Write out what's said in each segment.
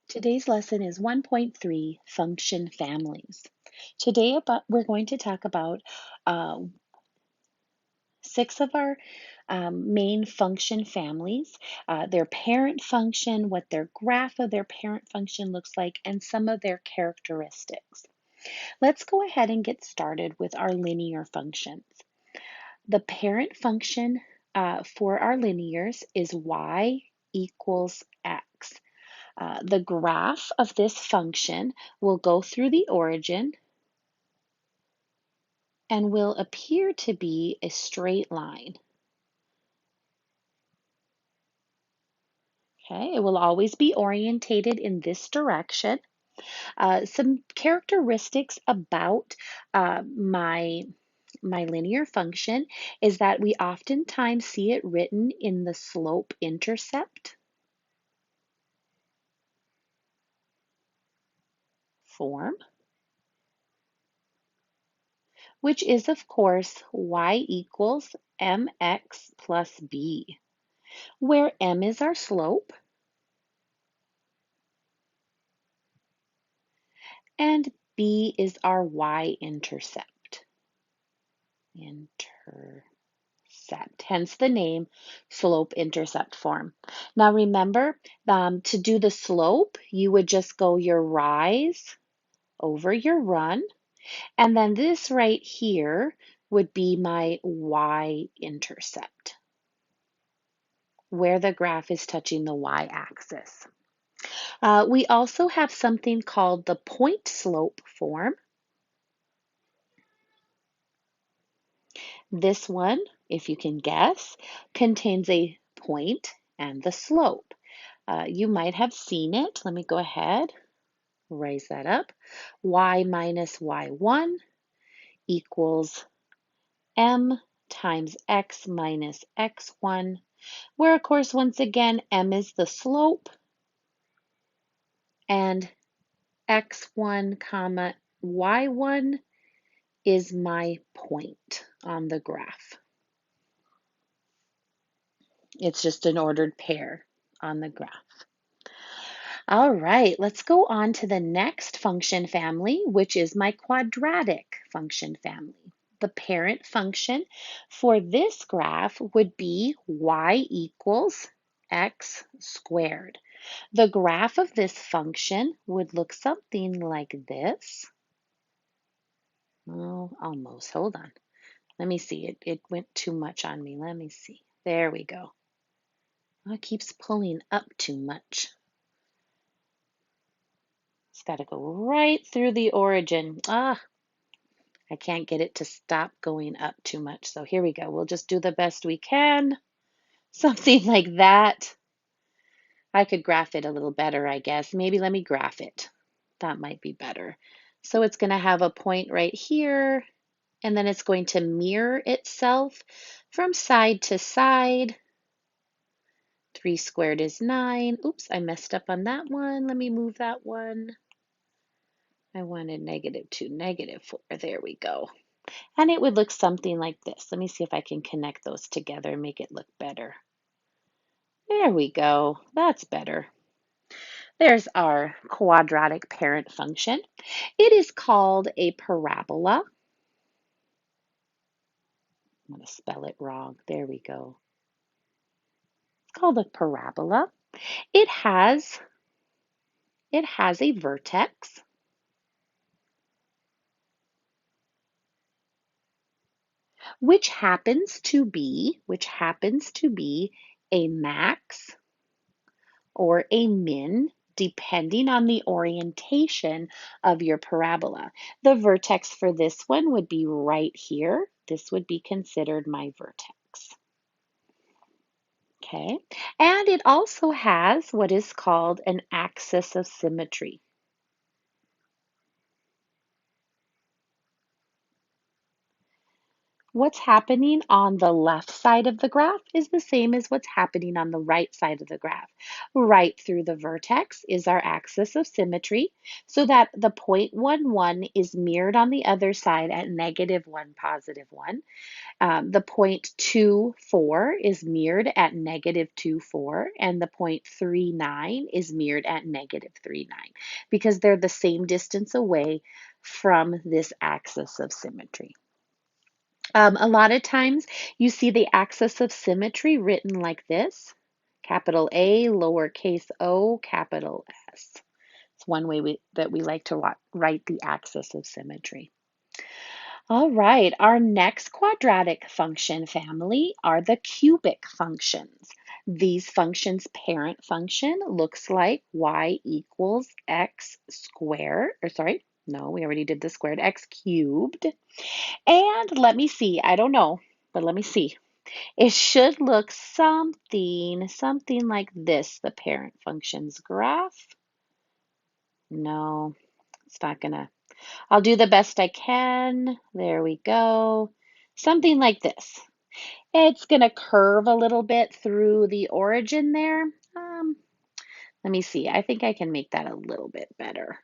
Today's lesson is 1.3 Function Families. Today we're going to talk about uh, 6 of our main function families, their parent function, what their graph of their parent function looks like, and some of their characteristics. Let's go ahead and get started with our linear functions. The parent function for our linears is y equals x. The graph of this function will go through the origin and will appear to be a straight line. Okay, it will always be orientated in this direction. Some characteristics about my linear function is that we oftentimes see it written in the slope-intercept form, which is, of course, y equals mx plus b, where m is our slope and b is our y-intercept. Hence the name slope-intercept form. Now remember, to do the slope, you would just go your rise over your run, and then this right here would be my y-intercept, where the graph is touching the y-axis. We also have something called the point slope form. This one, if you can guess, contains a point and the slope. You might have seen it. Let me go ahead, raise that up. Y minus y1 equals m times x minus x1, where of course, once again, m is the slope and x1 comma y1 is my point on the graph. It's just an ordered pair on the graph. All right, let's go on to the next function family, which is my quadratic function family. The parent function for this graph would be y equals x squared. The graph of this function would look something like this. Oh, almost. Hold on. Let me see. It went too much on me. Let me see. There we go. Oh, it keeps pulling up too much. It's got to go right through the origin. I can't get it to stop going up too much. So here we go. We'll just do the best we can. Something like that. I could graph it a little better, I guess. Maybe let me graph it. That might be better. So it's going to have a point right here, and then it's going to mirror itself from side to side. 3 squared is 9. Oops, I messed up on that one. Let me move that one. I wanted -2, -4. There we go. And it would look something like this. Let me see if I can connect those together and make it look better. There we go. That's better. There's our quadratic parent function. It is called a parabola. I'm going to spell it wrong. There we go. It's called a parabola. It has a vertex, which happens to be a max or a min, depending on the orientation of your parabola. The vertex for this one would be right here. This would be considered my vertex. Okay, and it also has what is called an axis of symmetry. what's happening on the left side of the graph is the same as what's happening on the right side of the graph. Right through the vertex is our axis of symmetry, so that the point 1, 1 is mirrored on the other side at -1, +1. The point 2, 4 is mirrored at -2, 4, and the point 3, 9 is mirrored at -3, 9, because they're the same distance away from this axis of symmetry. A lot of times you see the axis of symmetry written like this, capital A, lowercase o, capital S. It's one way that we like to write the axis of symmetry. All right, our next quadratic function family are the cubic functions. These functions' parent function looks like y equals x squared, or sorry, no, we already did the squared, x cubed. And let me see, I don't know, but let me see. It should look something like this, the parent function's graph. No, it's not gonna. I'll do the best I can. There we go. Something like this. It's gonna curve a little bit through the origin there. Let me see. I think I can make that a little bit better.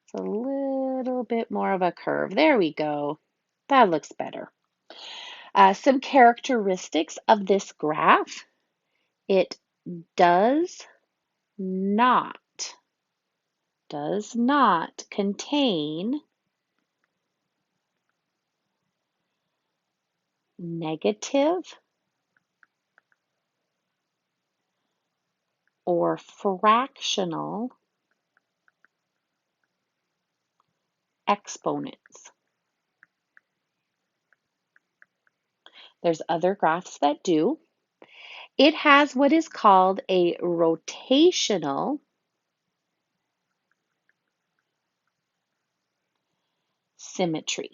It's a little bit more of a curve. There we go. That looks better. Some characteristics of this graph. It does not contain negative or fractional exponents. There's other graphs that do. It has what is called a rotational symmetry.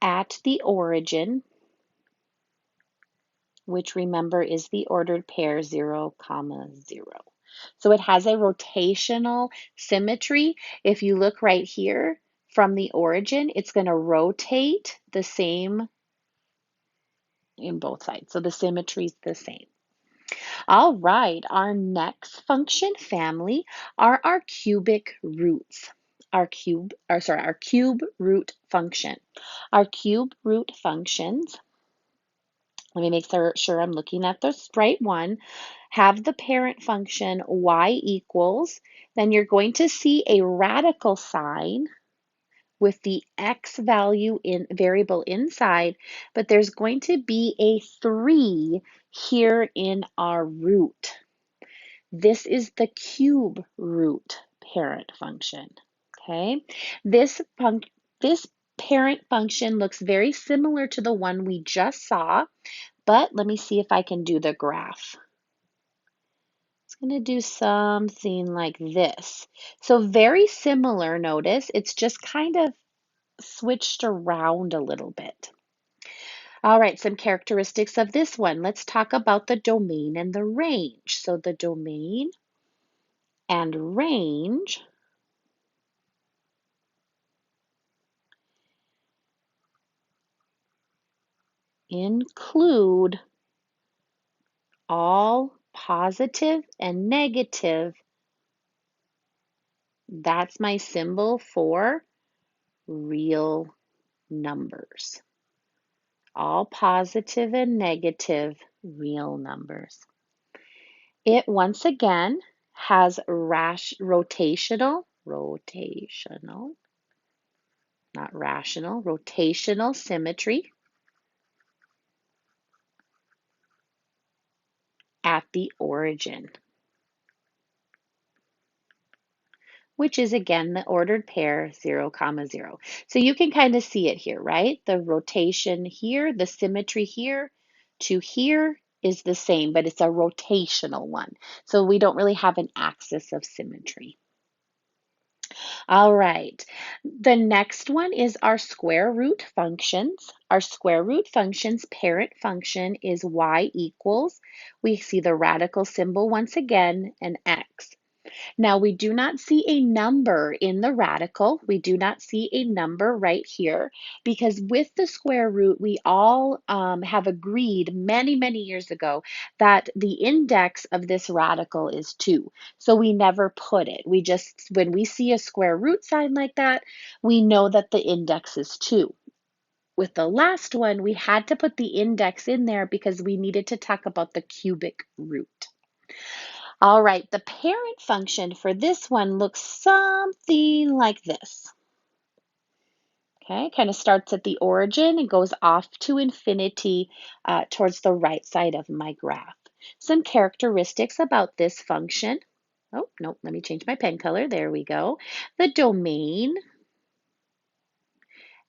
At the origin, which remember is the ordered pair 0, 0. So it has a rotational symmetry. If you look right here from the origin, it's going to rotate the same in both sides. So the symmetry is the same. All right, our next function family are our cubic roots. Our cube root function. Our cube root functions, let me make sure I'm looking at the right one, have the parent function y equals, then you're going to see a radical sign with the x value in variable inside, but there's going to be a 3 here in our root. This is the cube root parent function, okay? This parent function looks very similar to the one we just saw, but let me see if I can do the graph. It's going to do something like this. So very similar, notice, it's just kind of switched around a little bit. All right, some characteristics of this one. Let's talk about the domain and the range. So the domain and range include all positive and negative. That's my symbol for real numbers. All positive and negative real numbers. It once again has rotational, not rational, rotational symmetry at the origin, which is again the ordered pair 0, 0. So you can kind of see it here, right? The rotation here, the symmetry here to here is the same, but it's a rotational one. So we don't really have an axis of symmetry. All right, the next one is our square root functions. Our square root functions parent function is y equals, we see the radical symbol once again, an x. Now, we do not see a number in the radical. We do not see a number right here because with the square root, we all have agreed many, many years ago that the index of this radical is 2. So we never put it. We just, when we see a square root sign like that, we know that the index is 2. With the last one, we had to put the index in there because we needed to talk about the cubic root. All right, the parent function for this one looks something like this. Okay, kind of starts at the origin and goes off to infinity towards the right side of my graph. Some characteristics about this function. Oh, no, let me change my pen color. There we go. The domain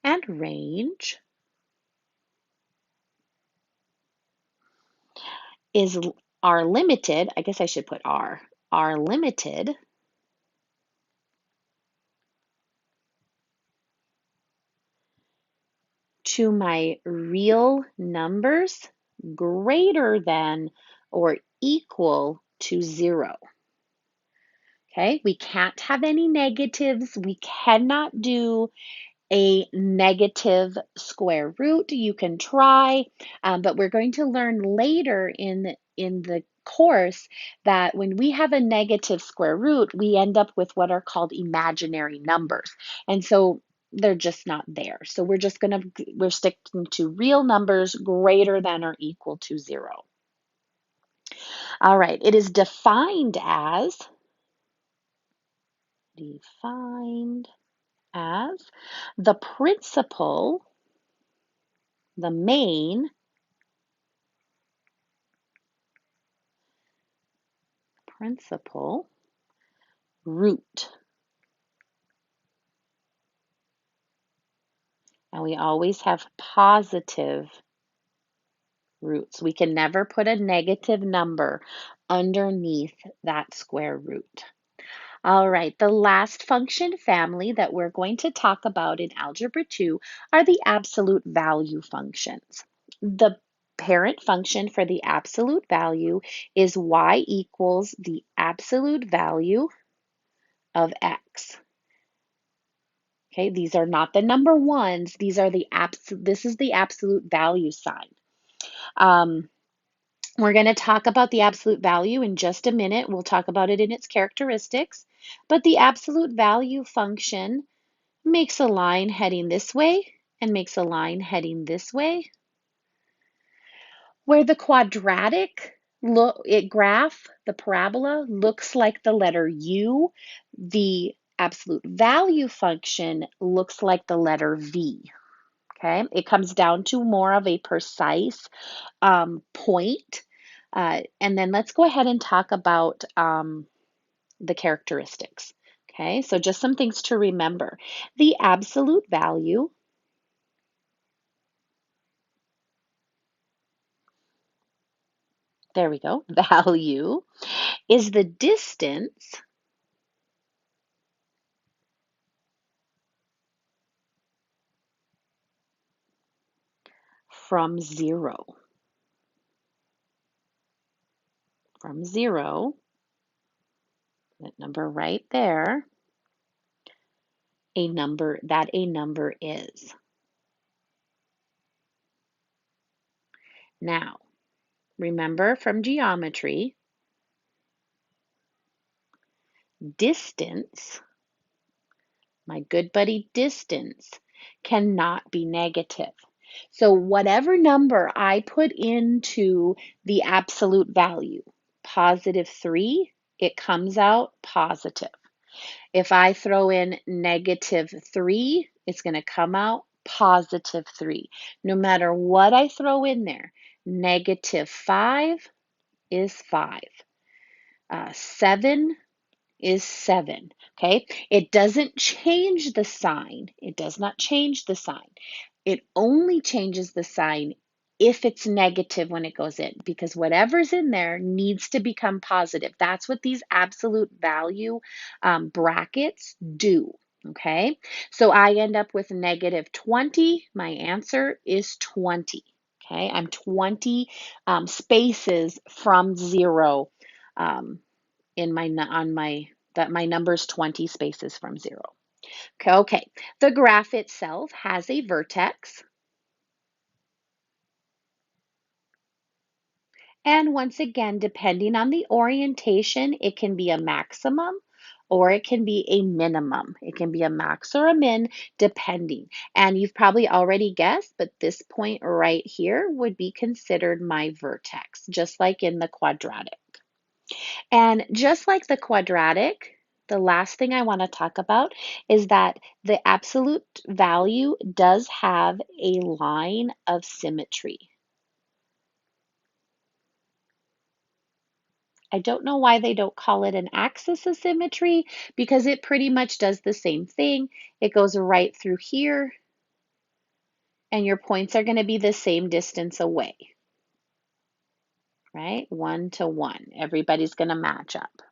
and range is are limited. I guess I should put are limited to my real numbers greater than or equal to 0. Okay, we can't have any negatives. We cannot do a negative square root. You can try, but we're going to learn later in the course that when we have a negative square root, we end up with what are called imaginary numbers. And so they're just not there. So we're sticking to real numbers greater than or equal to 0. All right, it is defined as the principal, the main principal root. And we always have positive roots. We can never put a negative number underneath that square root. All right, the last function family that we're going to talk about in Algebra 2 are the absolute value functions. The parent function for the absolute value is y equals the absolute value of x. Okay, these are not the number ones. These are this is the absolute value sign. We're going to talk about the absolute value in just a minute. We'll talk about it in its characteristics. But the absolute value function makes a line heading this way and makes a line heading this way. Where the quadratic graph, the parabola, looks like the letter U, the absolute value function looks like the letter V. Okay, it comes down to more of a precise point. And then let's go ahead and talk about the characteristics. Okay, so just some things to remember. The absolute value, there we go, value is the distance from zero. From zero, that number right there, a number is. Now, remember from geometry, distance, my good buddy distance, cannot be negative. So whatever number I put into the absolute value, +3, it comes out positive. If I throw in -3, it's going to come out +3. No matter what I throw in there, -5 is 5. 7 is 7. Okay, it doesn't change the sign. It does not change the sign. It only changes the sign if it's negative when it goes in, because whatever's in there needs to become positive. That's what these absolute value brackets do. Okay, so I end up with -20. My answer is 20. Okay, I'm 20 spaces from 0. in my that my number's 20 spaces from 0. Okay, the graph itself has a vertex. And once again, depending on the orientation, it can be a maximum or it can be a minimum. It can be a max or a min, depending. And you've probably already guessed, but this point right here would be considered my vertex, just like in the quadratic. And just like the quadratic, the last thing I want to talk about is that the absolute value does have a line of symmetry. I don't know why they don't call it an axis of symmetry because it pretty much does the same thing. It goes right through here, and your points are going to be the same distance away, right? 1 to 1. Everybody's going to match up.